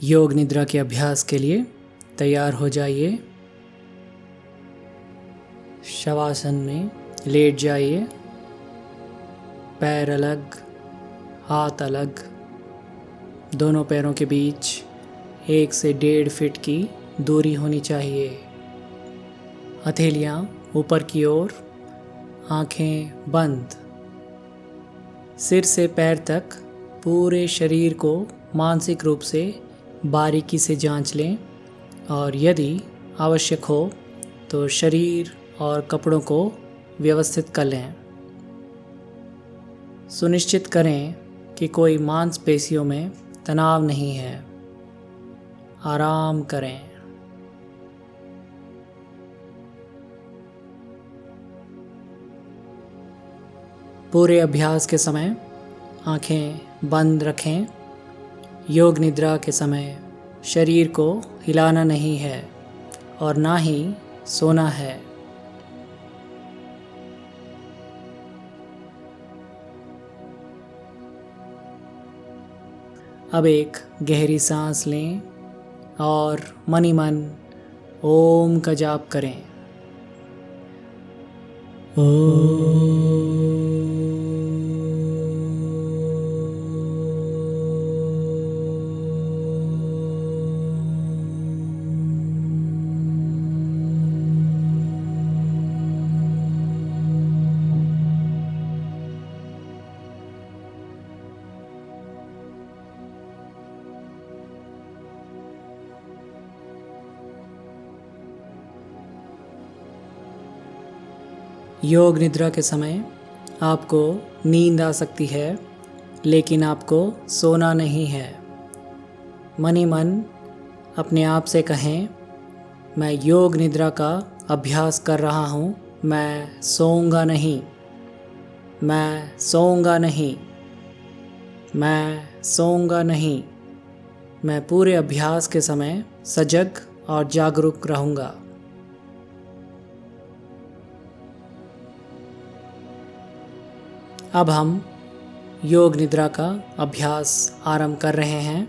योग निद्रा के अभ्यास के लिए तैयार हो जाइए। शवासन में लेट जाइए। पैर अलग, हाथ अलग। दोनों पैरों के बीच 1 से 1.5 फीट की दूरी होनी चाहिए। हथेलियाँ ऊपर की ओर, आँखें बंद। सिर से पैर तक पूरे शरीर को मानसिक रूप से बारीकी से जांच लें और यदि आवश्यक हो तो शरीर और कपड़ों को व्यवस्थित कर लें। सुनिश्चित करें कि कोई मांसपेशियों में तनाव नहीं है। आराम करें। पूरे अभ्यास के समय आँखें बंद रखें। योग निद्रा के समय शरीर को हिलाना नहीं है और ना ही सोना है। अब एक गहरी सांस लें और मन ही मन ओम का जाप करें। ओम। योग निद्रा के समय आपको नींद आ सकती है, लेकिन आपको सोना नहीं है। मन ही मन अपने आप से कहें, मैं योग निद्रा का अभ्यास कर रहा हूँ, मैं सोऊंगा नहीं, मैं सोऊंगा नहीं, मैं सोऊंगा नहीं। मैं पूरे अभ्यास के समय सजग और जागरूक रहूँगा। अब हम योग निद्रा का अभ्यास आरंभ कर रहे हैं।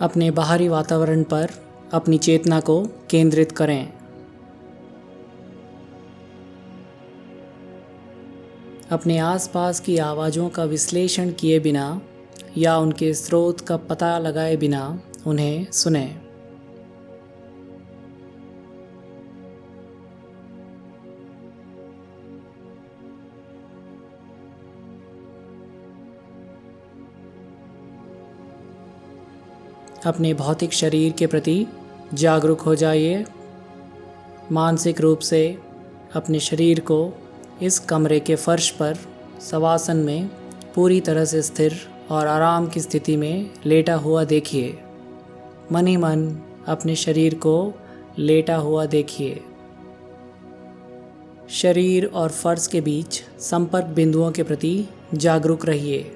अपने बाहरी वातावरण पर अपनी चेतना को केंद्रित करें। अपने आसपास की आवाज़ों का विश्लेषण किए बिना या उनके स्रोत का पता लगाए बिना उन्हें सुनें। अपने भौतिक शरीर के प्रति जागरूक हो जाइए। मानसिक रूप से अपने शरीर को इस कमरे के फर्श पर शवासन में पूरी तरह से स्थिर और आराम की स्थिति में लेटा हुआ देखिए। मन ही मन अपने शरीर को लेटा हुआ देखिए। शरीर और फर्श के बीच संपर्क बिंदुओं के प्रति जागरूक रहिए।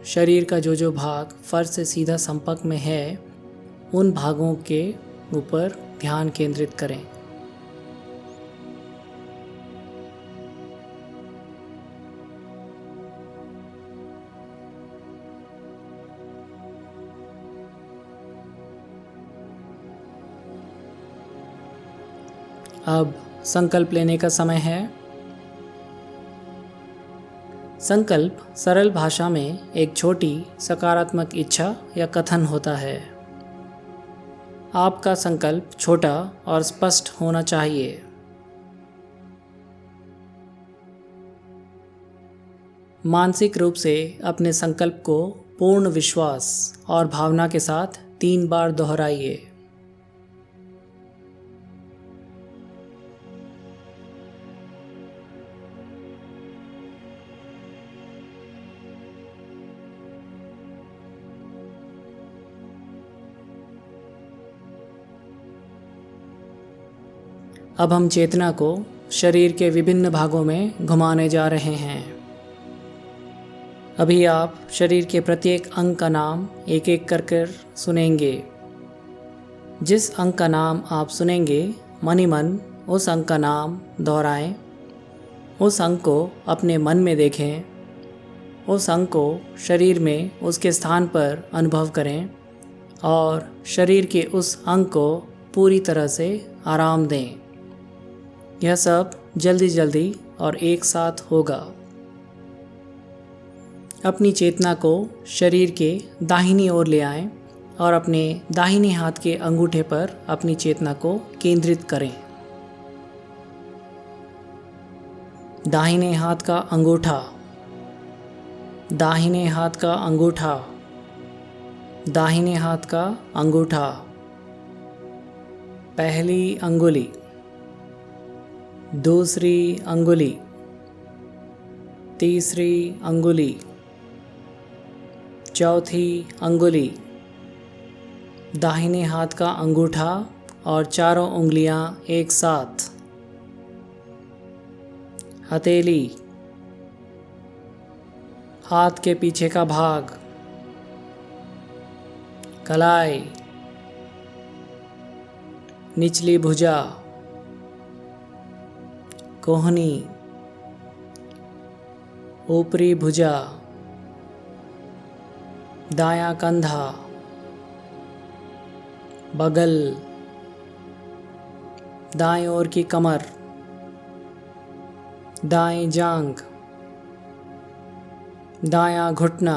शरीर का जो भाग फर्श से सीधा संपर्क में है, उन भागों के ऊपर ध्यान केंद्रित करें। अब संकल्प लेने का समय है। संकल्प सरल भाषा में एक छोटी सकारात्मक इच्छा या कथन होता है। आपका संकल्प छोटा और स्पष्ट होना चाहिए। मानसिक रूप से अपने संकल्प को पूर्ण विश्वास और भावना के साथ 3 बार दोहराइए। अब हम चेतना को शरीर के विभिन्न भागों में घुमाने जा रहे हैं। अभी आप शरीर के प्रत्येक अंग का नाम एक एक कर सुनेंगे। जिस अंग का नाम आप सुनेंगे, मन ही मन उस अंग का नाम दोहराएं। उस अंग को अपने मन में देखें। उस अंग को शरीर में उसके स्थान पर अनुभव करें और शरीर के उस अंग को पूरी तरह से आराम दें। यह सब जल्दी जल्दी और एक साथ होगा। अपनी चेतना को शरीर के दाहिनी ओर ले आएं और अपने दाहिने हाथ के अंगूठे पर अपनी चेतना को केंद्रित करें। दाहिने हाथ का अंगूठा, दाहिने हाथ का अंगूठा, दाहिने हाथ का अंगूठा। पहली अंगुली, दूसरी अंगुली, तीसरी अंगुली, चौथी अंगुली। दाहिने हाथ का अंगूठा और चारों उंगलियां एक साथ। हथेली, हाथ के पीछे का भाग, कलाई, निचली भुजा, कोहनी, ऊपरी भुजा, दायां कंधा, बगल, दाएं ओर की कमर, दाएं जांघ, दायां घुटना,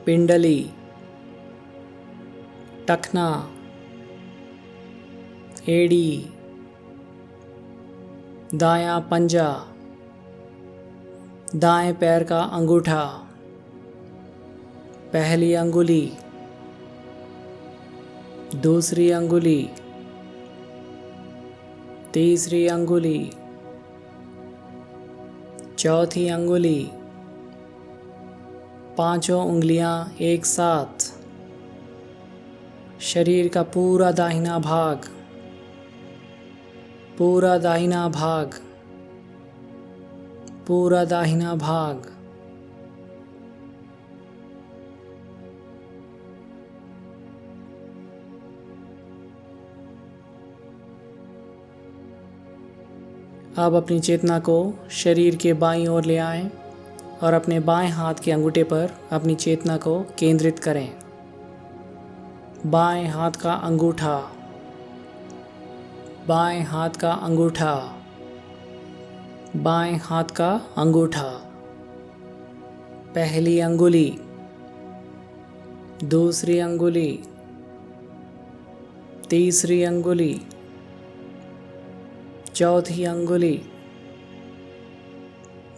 पिंडली, टखना, एड़ी, दायां पंजा, दाएं पैर का अंगूठा, पहली अंगुली, दूसरी अंगुली, तीसरी अंगुली, चौथी अंगुली। पांचों उंगलियां एक साथ। शरीर का पूरा दाहिना भाग, पूरा दाहिना भाग, पूरा दाहिना भाग। अब अपनी चेतना को शरीर के बाईं ओर ले आएं और अपने बाएं हाथ के अंगूठे पर अपनी चेतना को केंद्रित करें। बाएं हाथ का अंगूठा, बाएं हाथ का अंगूठा, बाएं हाथ का अंगूठा। पहली अंगुली, दूसरी अंगुली, तीसरी अंगुली, चौथी अंगुली।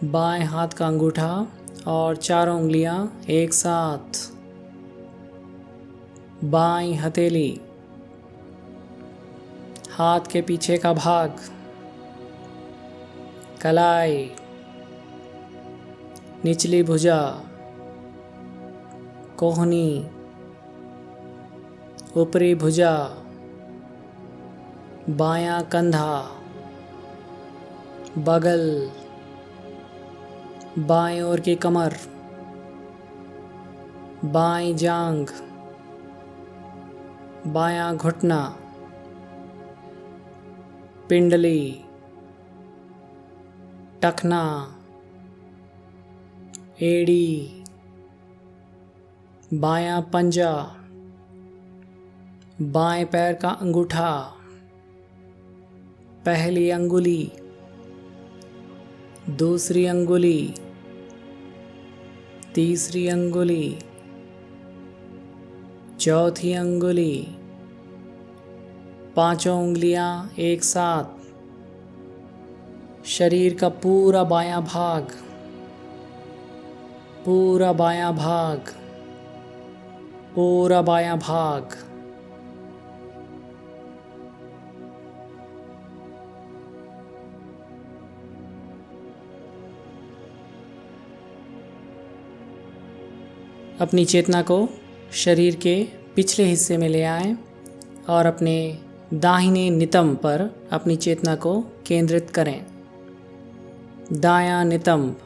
बाएं हाथ का अंगूठा और चारों उंगलियां एक साथ। बाईं हथेली, हाथ के पीछे का भाग, कलाई, निचली भुजा, कोहनी, ऊपरी भुजा, बायां कंधा, बगल, बाएं ओर की कमर, बाईं जांघ, बायां घुटना, पिंडली, टखना, एड़ी, बायां पंजा, बाएं पैर का अंगूठा, पहली अंगुली, दूसरी अंगुली, तीसरी अंगुली, चौथी अंगुली। पांचों उंगलियां एक साथ। शरीर का पूरा बायां भाग, पूरा बायां भाग, पूरा बायां भाग। अपनी चेतना को शरीर के पिछले हिस्से में ले आएं और अपने दाहिने नितंब पर अपनी चेतना को केंद्रित करें। दायां नितंब,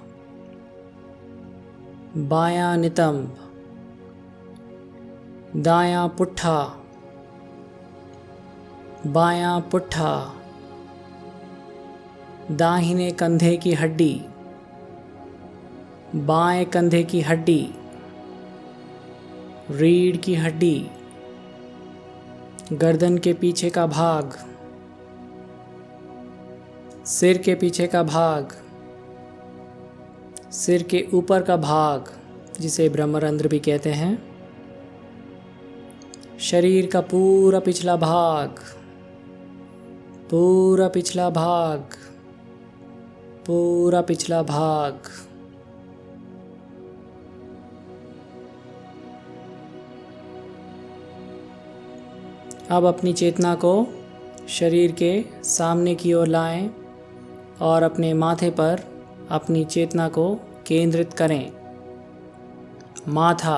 बायां नितंब, दायां पुट्ठा, बायां पुट्ठा, दाहिने कंधे की हड्डी, बाएं कंधे की हड्डी, रीढ़ की हड्डी, गर्दन के पीछे का भाग, सिर के पीछे का भाग, सिर के ऊपर का भाग जिसे ब्रह्मरंध्र भी कहते हैं, शरीर का पूरा पिछला भाग, पूरा पिछला भाग, पूरा पिछला भाग। अब अपनी चेतना को शरीर के सामने की ओर लाएं और अपने माथे पर अपनी चेतना को केंद्रित करें। माथा,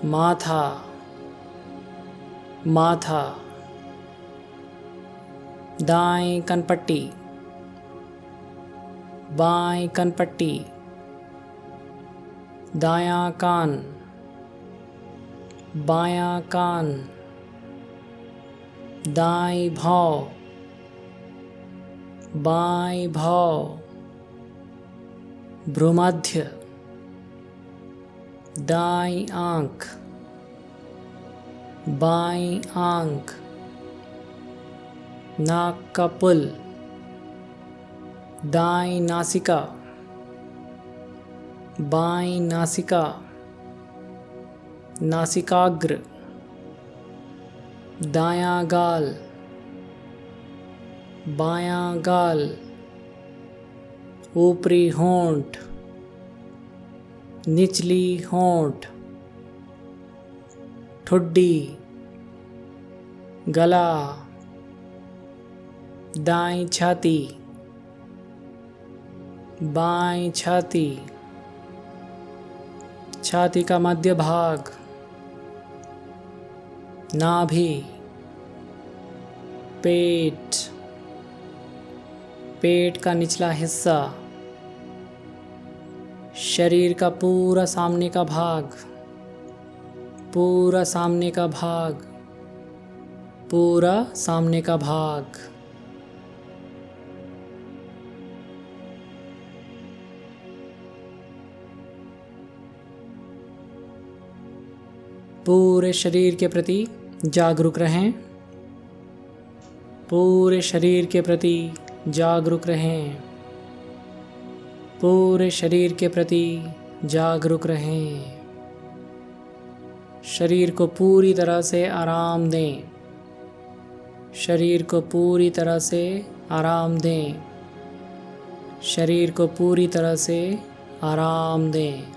माथा, माथा, दाएं कनपट्टी, बाएं कनपट्टी, दायां कान, बायां कान, दाईं भौं, बाईं भौं, भ्रूमध्य, दाईं आँख, बाईं आँख, नाक का पुल, दाईं नासिका, बाईं नासिका, नासिकाग्र, दायां गाल, बायां गाल, ऊपरी होंठ, निचली होंठ, ठुड्डी, गला, दाईं छाती, बाईं छाती, छाती का मध्य भाग, नाभि, पेट, पेट का निचला हिस्सा, शरीर का पूरा सामने का भाग, पूरा सामने का भाग, पूरा सामने का भाग। पूरे शरीर के प्रति जागरूक रहें, पूरे शरीर के प्रति जागरूक रहें, पूरे शरीर के प्रति जागरूक रहें। शरीर को पूरी तरह से आराम दें, शरीर को पूरी तरह से आराम दें, शरीर को पूरी तरह से आराम दें।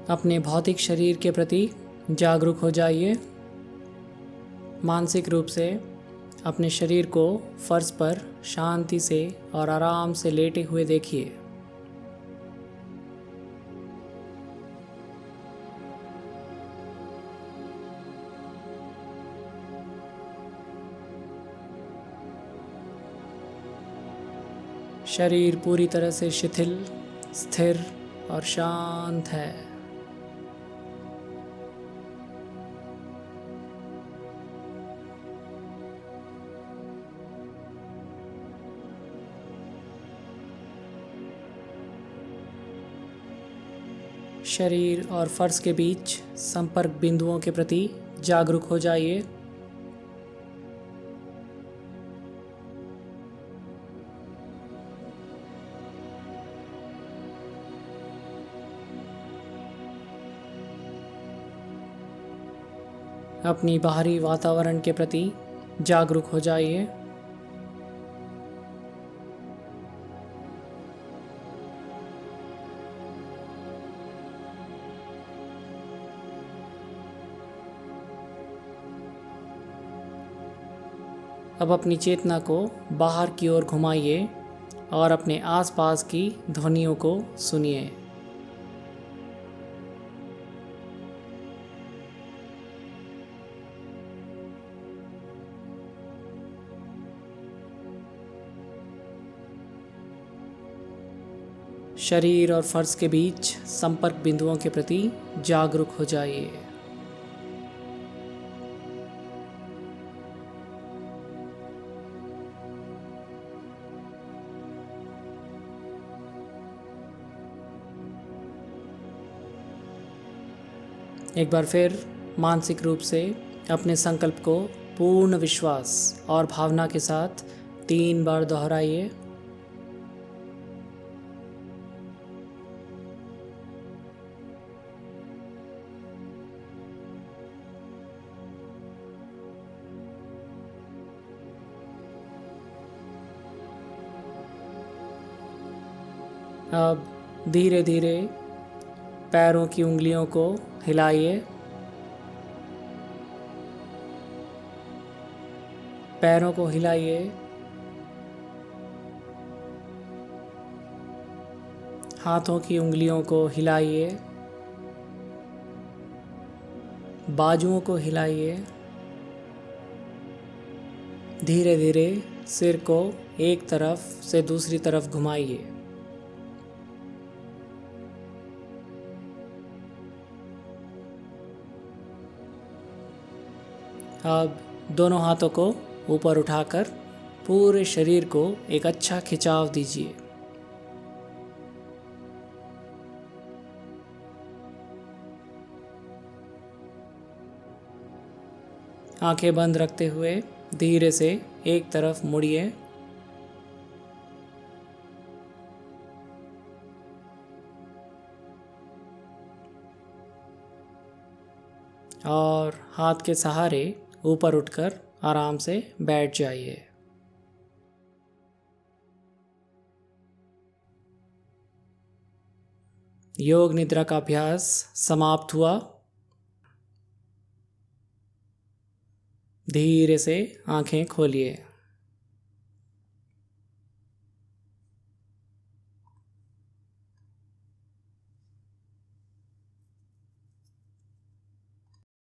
अपने भौतिक शरीर के प्रति जागरूक हो जाइए। मानसिक रूप से अपने शरीर को फर्श पर शांति से और आराम से लेटे हुए देखिए। शरीर पूरी तरह से शिथिल, स्थिर और शांत है। शरीर और फर्श के बीच संपर्क बिंदुओं के प्रति जागरूक हो जाइए। अपनी बाहरी वातावरण के प्रति जागरूक हो जाइए। अब अपनी चेतना को बाहर की ओर घुमाइए और अपने आसपास की ध्वनियों को सुनिए। शरीर और फर्श के बीच संपर्क बिंदुओं के प्रति जागरूक हो जाइए। एक बार फिर मानसिक रूप से अपने संकल्प को पूर्ण विश्वास और भावना के साथ 3 बार दोहराइए। अब धीरे धीरे पैरों की उंगलियों को हिलाइए। पैरों को हिलाइए। हाथों की उंगलियों को हिलाइए। बाजुओं को हिलाइए। धीरे धीरे सिर को एक तरफ से दूसरी तरफ घुमाइए। अब दोनों हाथों को ऊपर उठाकर पूरे शरीर को एक अच्छा खिंचाव दीजिए। आंखें बंद रखते हुए धीरे से एक तरफ मुड़िए। और हाथ के सहारे ऊपर उठकर आराम से बैठ जाइए। योग निद्रा का अभ्यास समाप्त हुआ। धीरे से आंखें खोलिए।